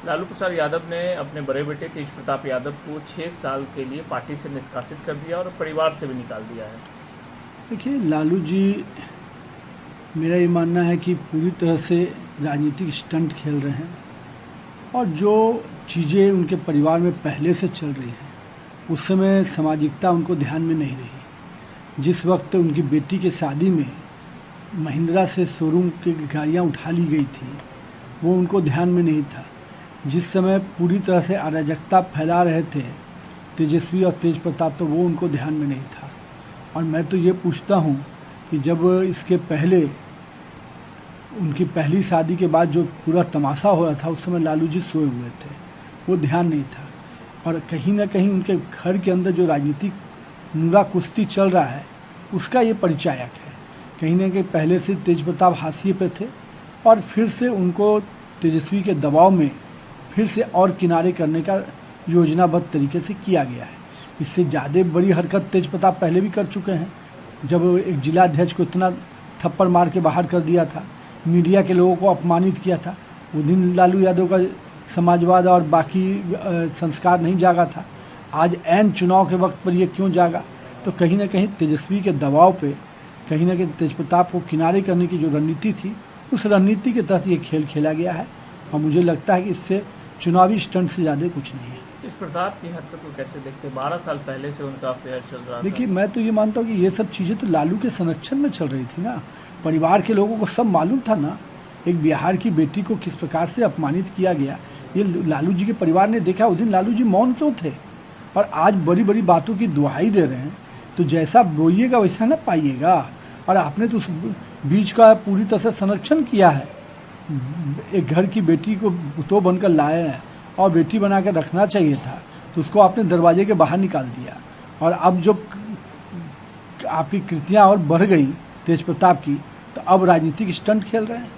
लालू प्रसाद यादव ने अपने बड़े बेटे तेज प्रताप यादव को 6 साल के लिए पार्टी से निष्कासित कर दिया और परिवार से भी निकाल दिया है। देखिए, लालू जी, मेरा ये मानना है कि पूरी तरह से राजनीतिक स्टंट खेल रहे हैं और जो चीज़ें उनके परिवार में पहले से चल रही हैं उस समय सामाजिकता उनको ध्यान में नहीं रही। जिस वक्त उनकी बेटी की शादी में महिंद्रा से शोरूम की गाड़ियाँ उठा ली गई थी वो उनको ध्यान में नहीं था। जिस समय पूरी तरह से अराजकता फैला रहे थे तेजस्वी और तेज प्रताप, तो वो उनको ध्यान में नहीं था। और मैं तो ये पूछता हूँ कि जब इसके पहले उनकी पहली शादी के बाद जो पूरा तमाशा हो रहा था उस समय लालू जी सोए हुए थे, वो ध्यान नहीं था। और कहीं ना कहीं उनके घर के अंदर जो राजनीतिक नूरा कुश्ती चल रहा है उसका ये परिचायक है। कहीं ना कहीं पहले से तेज प्रताप हाशिए पे थे और फिर से उनको तेजस्वी के दबाव में फिर से और किनारे करने का योजनाबद्ध तरीके से किया गया है। इससे ज़्यादा बड़ी हरकत तेज प्रताप पहले भी कर चुके हैं। जब एक जिला अध्यक्ष को इतना थप्पड़ मार के बाहर कर दिया था, मीडिया के लोगों को अपमानित किया था, उस दिन लालू यादव का समाजवाद और बाकी संस्कार नहीं जागा था। आज ऐन चुनाव के वक्त पर ये क्यों जागा? तो कहीं ना कहीं तेजस्वी के दबाव पे कहीं ना कहीं तेज प्रताप को किनारे करने की जो रणनीति थी उस रणनीति के तहत ये खेल खेला गया है। और मुझे लगता है कि इससे चुनावी स्टंट से ज़्यादा कुछ नहीं है। तेज प्रताप की हरकत को कैसे देखते हैं? 12 साल पहले से उनका अफेयर चल रहा था। देखिए, मैं तो ये मानता हूँ कि ये सब चीज़ें तो लालू के संरक्षण में चल रही थी ना। परिवार के लोगों को सब मालूम था ना, एक बिहार की बेटी को किस प्रकार से अपमानित किया गया ये लालू जी के परिवार ने देखा। उस दिन लालू जी मौन क्यों थे? और आज बड़ी बड़ी बातों की दुहाई दे रहे हैं। तो जैसा बोइएगा वैसा ना पाइएगा। और आपने तो उस बीच का पूरी तरह से संरक्षण किया है। एक घर की बेटी को तो बनकर लाए हैं और बेटी बना कर रखना चाहिए था, तो उसको आपने दरवाजे के बाहर निकाल दिया। और अब जो आपकी कृतियाँ और बढ़ गई तेज प्रताप की, तो अब राजनीतिक स्टंट खेल रहे हैं।